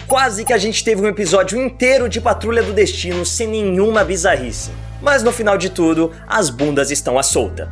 Quase que a gente teve um episódio inteiro de Patrulha do Destino sem nenhuma bizarrice. Mas no final de tudo, as bundas estão à solta.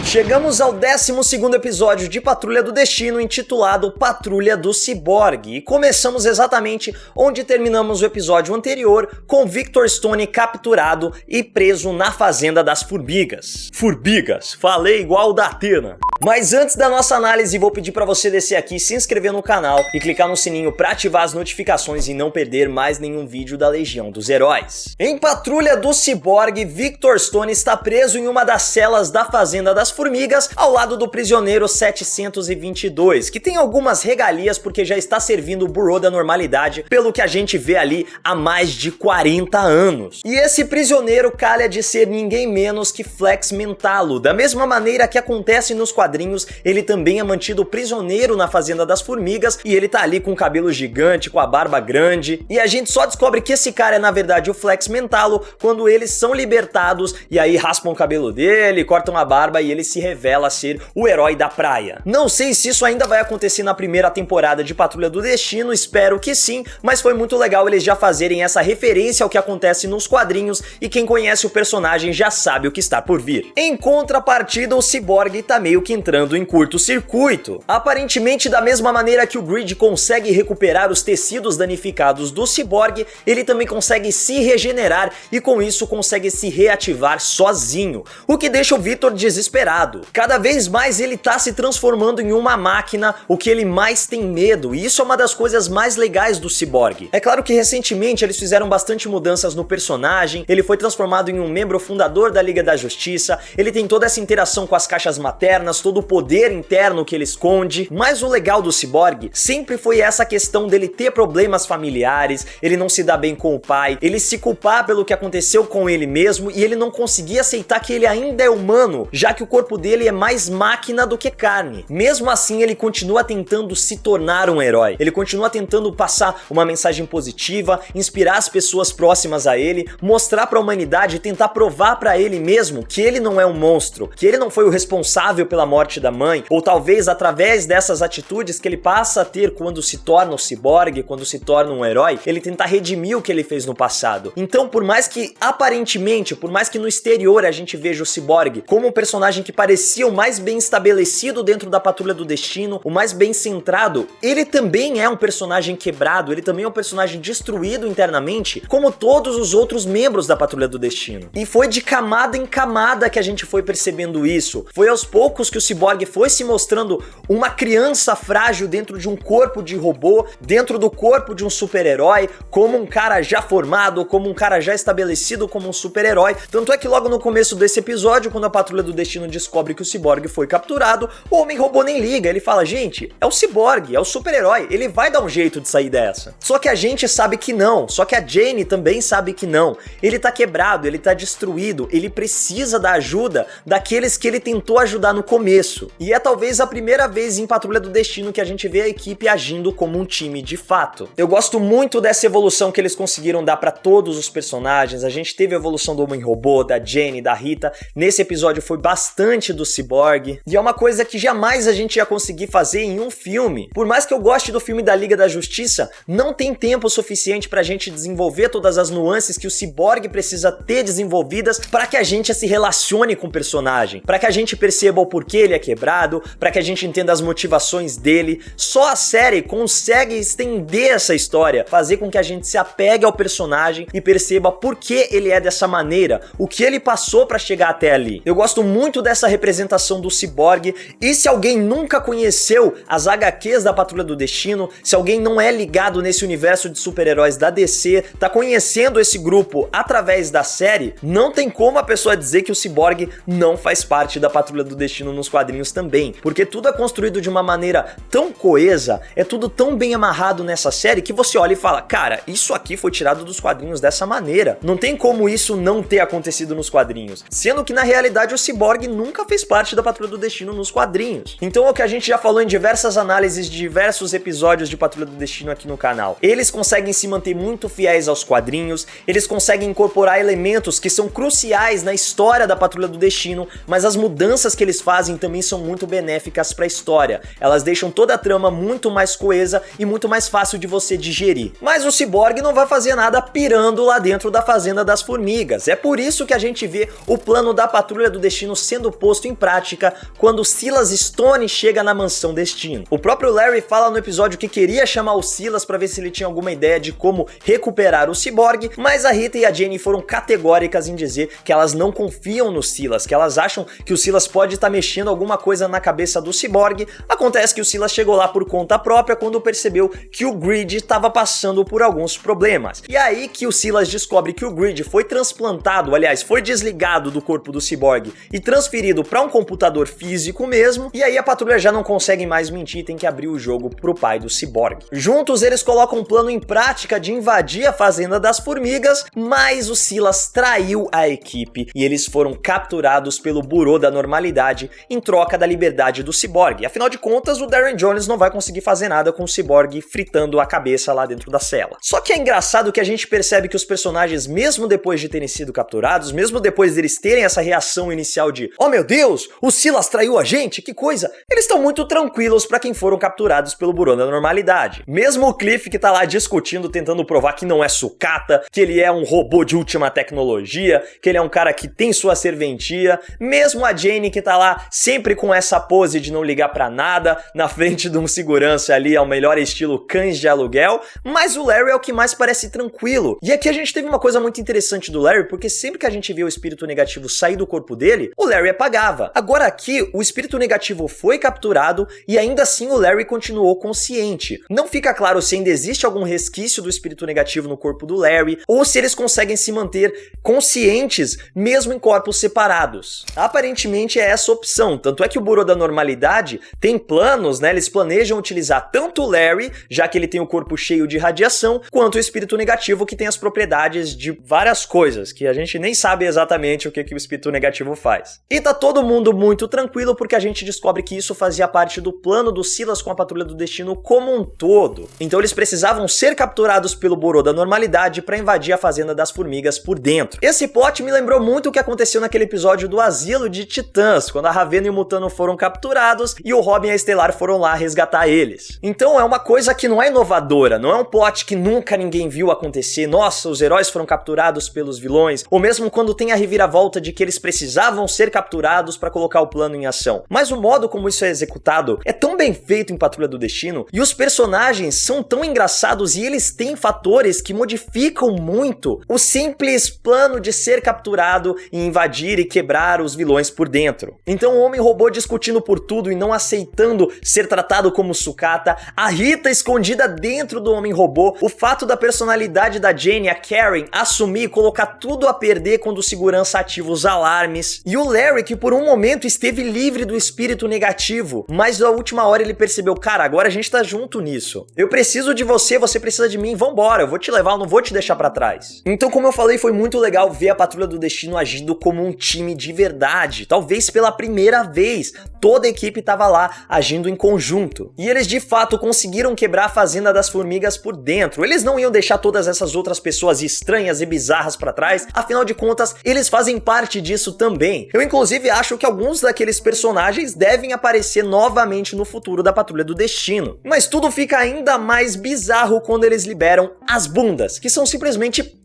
Chegamos ao 12º episódio de Patrulha do Destino, intitulado Patrulha do Ciborgue, e começamos exatamente onde terminamos o episódio anterior, com Victor Stone capturado e preso na Fazenda das Formigas. Formigas, falei igual o da Atena. Mas antes da nossa análise, vou pedir para você descer aqui, se inscrever no canal e clicar no sininho para ativar as notificações e não perder mais nenhum vídeo da Legião dos Heróis. Em Patrulha do Ciborgue, Victor Stone está preso em uma das celas da Fazenda das Formigas, ao lado do prisioneiro 722, que tem algumas regalias porque já está servindo o Burô da Normalidade, pelo que a gente vê ali há mais de 40 anos. E esse prisioneiro calha de ser ninguém menos que Flex Mentallo. Da mesma maneira que acontece nos quadrinhos, ele também é mantido prisioneiro na Fazenda das Formigas e ele tá ali com o cabelo gigante, com a barba grande, e a gente só descobre que esse cara é na verdade o Flex Mentallo quando eles são libertados e aí raspam o cabelo dele, cortam a barba e ele se revela ser o herói da praia. Não sei se isso ainda vai acontecer na primeira temporada de Patrulha do Destino, espero que sim, mas foi muito legal eles já fazerem essa referência ao que acontece nos quadrinhos e quem conhece o personagem já sabe o que está por vir. Em contrapartida, o Ciborgue tá meio que entrando em curto-circuito. Aparentemente, da mesma maneira que o Grid consegue recuperar os tecidos danificados do Ciborgue, ele também consegue se regenerar e com isso consegue se reativar sozinho, o que deixa o Victor desesperado. Cada vez mais ele tá se transformando em uma máquina, o que ele mais tem medo, e isso é uma das coisas mais legais do Ciborgue. É claro que recentemente eles fizeram bastante mudanças no personagem, ele foi transformado em um membro fundador da Liga da Justiça, ele tem toda essa interação com as caixas maternas, todo o poder interno que ele esconde, mas o legal do Ciborgue sempre foi essa questão dele ter problemas familiares, ele não se dá bem com o pai, ele se culpar pelo que aconteceu com ele mesmo e ele não conseguia aceitar que ele ainda é humano, já que o corpo dele é mais máquina do que carne. Mesmo assim, ele continua tentando se tornar um herói, ele continua tentando passar uma mensagem positiva, inspirar as pessoas próximas a ele, mostrar para a humanidade e tentar provar para ele mesmo que ele não é um monstro, que ele não foi o responsável pela morte da mãe, ou talvez através dessas atitudes que ele passa a ter quando se torna o Ciborgue, quando se torna um herói, ele tentar redimir o que ele fez no passado. Então, por mais que aparentemente, por mais que no exterior a gente veja o Ciborgue como um personagem que parecia o mais bem estabelecido dentro da Patrulha do Destino, o mais bem centrado, ele também é um personagem quebrado, ele também é um personagem destruído internamente, como todos os outros membros da Patrulha do Destino. E foi de camada em camada que a gente foi percebendo isso. Foi aos poucos que o Ciborgue foi se mostrando uma criança frágil dentro de um corpo de robô, dentro do corpo de um super-herói, como um cara já formado, como um cara já estabelecido como um super-herói. Tanto é que logo no começo desse episódio, quando a Patrulha do Destino descobre que o Ciborgue foi capturado, o Homem-Robô nem liga, ele fala, gente, é o Ciborgue, é o super-herói, ele vai dar um jeito de sair dessa. Só que a gente sabe que não, só que a Jane também sabe que não. Ele tá quebrado, ele tá destruído, ele precisa da ajuda daqueles que ele tentou ajudar no começo. E é talvez a primeira vez em Patrulha do Destino que a gente vê a equipe agindo como um time de fato. Eu gosto muito dessa evolução que eles conseguiram dar pra todos os personagens. A gente teve a evolução do Homem-Robô, da Jane, da Rita. Nesse episódio foi bastante do Ciborgue. E é uma coisa que jamais a gente ia conseguir fazer em um filme. Por mais que eu goste do filme da Liga da Justiça, não tem tempo suficiente pra gente desenvolver todas as nuances que o Ciborgue precisa ter desenvolvidas pra que a gente se relacione com o personagem, pra que a gente perceba o porquê ele é quebrado, pra que a gente entenda as motivações dele. Só a série consegue estender essa história, fazer com que a gente se apegue ao personagem e perceba por que ele é dessa maneira, o que ele passou pra chegar até ali. Eu gosto muito dessa representação do Ciborgue, e se alguém nunca conheceu as HQs da Patrulha do Destino, se alguém não é ligado nesse universo de super-heróis da DC, tá conhecendo esse grupo através da série, não tem como a pessoa dizer que o Ciborgue não faz parte da Patrulha do Destino nos quadrinhos também, porque tudo é construído de uma maneira tão coesa, é tudo tão bem amarrado nessa série que você olha e fala, cara, isso aqui foi tirado dos quadrinhos dessa maneira, não tem como isso não ter acontecido nos quadrinhos, sendo que na realidade o Ciborgue nunca fez parte da Patrulha do Destino nos quadrinhos. Então é o que a gente já falou em diversas análises de diversos episódios de Patrulha do Destino aqui no canal. Eles conseguem se manter muito fiéis aos quadrinhos, eles conseguem incorporar elementos que são cruciais na história da Patrulha do Destino, mas as mudanças que eles fazem também são muito benéficas para a história. Elas deixam toda a trama muito mais coesa e muito mais fácil de você digerir. Mas o Cyborg não vai fazer nada pirando lá dentro da Fazenda das Formigas. É por isso que a gente vê o plano da Patrulha do Destino sendo posto em prática quando Silas Stone chega na Mansão Destino. O próprio Larry fala no episódio que queria chamar o Silas para ver se ele tinha alguma ideia de como recuperar o Cyborg, mas a Rita e a Jenny foram categóricas em dizer que elas não confiam no Silas, que elas acham que o Silas pode estar mexendo alguma coisa na cabeça do Cyborg. Acontece que o Silas chegou lá por conta própria quando percebeu que o Grid estava passando por alguns problemas. E aí que o Silas descobre que o Grid foi transplantado, aliás, foi desligado do corpo do Cyborg e transferido para um computador físico mesmo, e aí a patrulha já não consegue mais mentir, tem que abrir o jogo pro pai do Cyborg. Juntos eles colocam um plano em prática de invadir a Fazenda das Formigas, mas o Silas traiu a equipe e eles foram capturados pelo Burô da Normalidade em troca da liberdade do Cyborg. Afinal de contas, o Darren Jones não vai conseguir fazer nada com o Cyborg fritando a cabeça lá dentro da cela. Só que é engraçado que a gente percebe que os personagens, mesmo depois de terem sido capturados, mesmo depois deles terem essa reação inicial de "Oh meu Deus, o Silas traiu a gente, que coisa", eles estão muito tranquilos pra quem foram capturados pelo Burô da Normalidade. Mesmo o Cliff, que tá lá discutindo, tentando provar que não é sucata, que ele é um robô de última tecnologia, que ele é um cara que tem sua serventia, mesmo a Jane, que tá lá sempre com essa pose de não ligar pra nada, na frente de um segurança ali, ao melhor estilo cães de aluguel, mas o Larry é o que mais parece tranquilo. E aqui a gente teve uma coisa muito interessante do Larry, porque sempre que a gente vê o espírito negativo sair do corpo dele, o Larry apagava. Agora aqui, o espírito negativo foi capturado e ainda assim o Larry continuou consciente. Não fica claro se ainda existe algum resquício do espírito negativo no corpo do Larry, ou se eles conseguem se manter conscientes mesmo em corpos separados. Aparentemente é essa opção, tanto é que o Burô da Normalidade tem planos, né? Eles planejam utilizar tanto o Larry, já que ele tem o corpo cheio de radiação, quanto o espírito negativo, que tem as propriedades de várias coisas, que a gente nem sabe exatamente o que o espírito negativo faz. E tá todo mundo muito tranquilo, porque a gente descobre que isso fazia parte do plano do Silas com a Patrulha do Destino como um todo. Então eles precisavam ser capturados pelo Burô da Normalidade para invadir a Fazenda das Formigas por dentro. Esse plot me lembrou muito o que aconteceu naquele episódio do Asilo de Titãs, quando a Ravena e o Mutano foram capturados e o Robin e a Estelar foram lá resgatar eles. Então é uma coisa que não é inovadora, não é um plot que nunca ninguém viu acontecer. Nossa, os heróis foram capturados pelos vilões, ou mesmo quando tem a reviravolta de que eles precisavam ser capturados para colocar o plano em ação. Mas o modo como isso é executado é tão bem feito em Patrulha do Destino, e os personagens são tão engraçados e eles têm fatores que modificam muito o simples plano de ser capturado e invadir e quebrar os vilões por dentro. Então o Homem-Robô discutindo por tudo e não aceitando ser tratado como sucata, a Rita escondida dentro do Homem-Robô, o fato da personalidade da Jane, a Karen, assumir e colocar tudo a perder quando o segurança ativa os alarmes, e o Larry, que por um momento esteve livre do espírito negativo, mas na última hora ele percebeu, cara, agora a gente tá junto nisso. Eu preciso de você, você precisa de mim, vambora, eu vou te levar, eu não vou te deixar pra trás. Então, como eu falei, foi muito legal ver a Patrulha do Destino agindo como um time de verdade. Talvez pela primeira vez, toda a equipe tava lá, agindo em conjunto. E eles de fato conseguiram quebrar a Fazenda das Formigas por dentro. Eles não iam deixar todas essas outras pessoas estranhas e bizarras pra trás, afinal de contas, eles fazem parte disso também. Eu inclusive acho que alguns daqueles personagens devem aparecer novamente no futuro da Patrulha do Destino. Mas tudo fica ainda mais bizarro quando eles liberam as bundas, que são simplesmente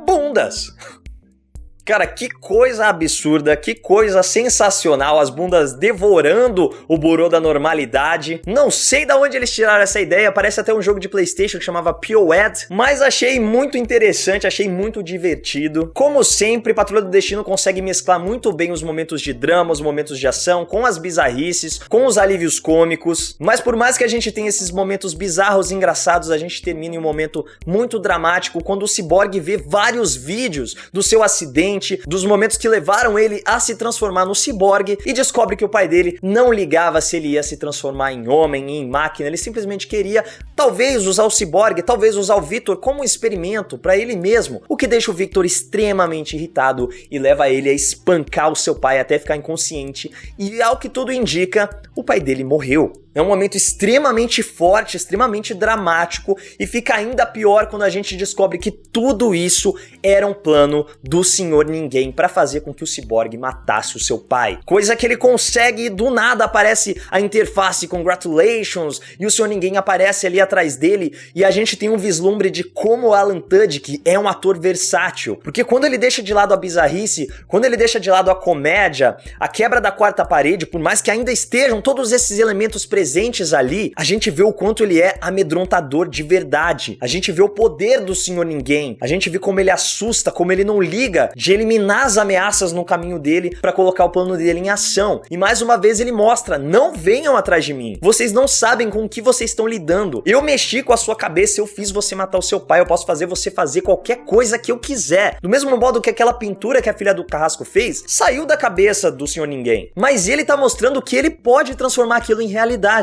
bundas. Cara, que coisa absurda, que coisa sensacional, as bundas devorando o Burô da Normalidade. Não sei de onde eles tiraram essa ideia, parece até um jogo de PlayStation que chamava POED, mas achei muito interessante, achei muito divertido. Como sempre, Patrulha do Destino consegue mesclar muito bem os momentos de drama, os momentos de ação, com as bizarrices, com os alívios cômicos, mas por mais que a gente tenha esses momentos bizarros e engraçados, a gente termina em um momento muito dramático quando o Cyborg vê vários vídeos do seu acidente, acidente, dos momentos que levaram ele a se transformar no ciborgue e descobre que o pai dele não ligava se ele ia se transformar em homem, em máquina, ele simplesmente queria talvez usar o ciborgue, talvez usar o Victor como um experimento para ele mesmo, o que deixa o Victor extremamente irritado e leva ele a espancar o seu pai até ficar inconsciente e, ao que tudo indica, o pai dele morreu. É um momento extremamente forte, extremamente dramático e fica ainda pior quando a gente descobre que tudo isso era um plano do Senhor Ninguém para fazer com que o ciborgue matasse o seu pai. Coisa que ele consegue e do nada aparece a interface Congratulations e o Senhor Ninguém aparece ali atrás dele e a gente tem um vislumbre de como o Alan Tudyk é um ator versátil. Porque quando ele deixa de lado a bizarrice, quando ele deixa de lado a comédia, a quebra da quarta parede, por mais que ainda estejam todos esses elementos presentes ali, a gente vê o quanto ele é amedrontador de verdade. A gente vê o poder do Senhor Ninguém. A gente vê como ele assusta, como ele não liga de eliminar as ameaças no caminho dele para colocar o plano dele em ação. E mais uma vez ele mostra, não venham atrás de mim. Vocês não sabem com o que vocês estão lidando. Eu mexi com a sua cabeça, eu fiz você matar o seu pai, eu posso fazer você fazer qualquer coisa que eu quiser. Do mesmo modo que aquela pintura que a filha do Carrasco fez, saiu da cabeça do Senhor Ninguém. Mas ele tá mostrando que ele pode transformar aquilo em realidade,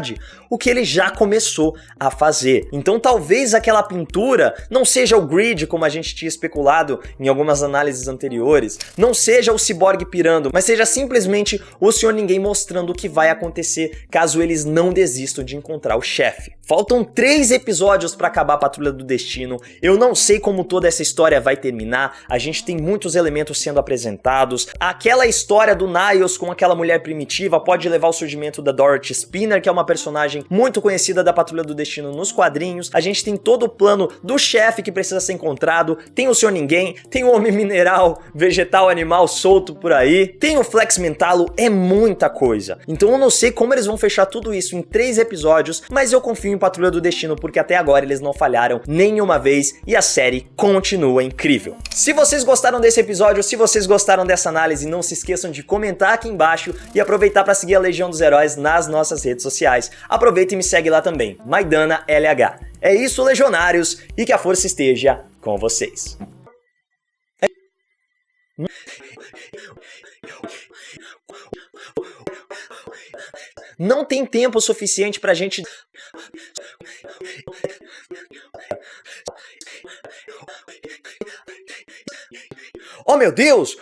o que ele já começou a fazer. Então talvez aquela pintura não seja o Grid, como a gente tinha especulado em algumas análises anteriores, não seja o ciborgue pirando, mas seja simplesmente o Senhor Ninguém mostrando o que vai acontecer caso eles não desistam de encontrar o chefe. Faltam 3 episódios para acabar a Patrulha do Destino, eu não sei como toda essa história vai terminar, a gente tem muitos elementos sendo apresentados, aquela história do Niles com aquela mulher primitiva pode levar ao surgimento da Dorothy Spinner, que é uma personagem muito conhecida da Patrulha do Destino nos quadrinhos, a gente tem todo o plano do chefe que precisa ser encontrado, tem o Senhor Ninguém, tem o Homem Mineral, Vegetal, Animal solto por aí, tem o Flex Mentalo, é muita coisa. Então eu não sei como eles vão fechar tudo isso em 3 episódios, mas eu confio em Patrulha do Destino porque até agora eles não falharam nenhuma vez e a série continua incrível. Se vocês gostaram desse episódio, se vocês gostaram dessa análise, não se esqueçam de comentar aqui embaixo e aproveitar para seguir a Legião dos Heróis nas nossas redes sociais. Aproveita e me segue lá também, Maidana LH. É isso, Legionários, e que a força esteja com vocês. Não tem tempo suficiente pra gente... Oh, meu Deus!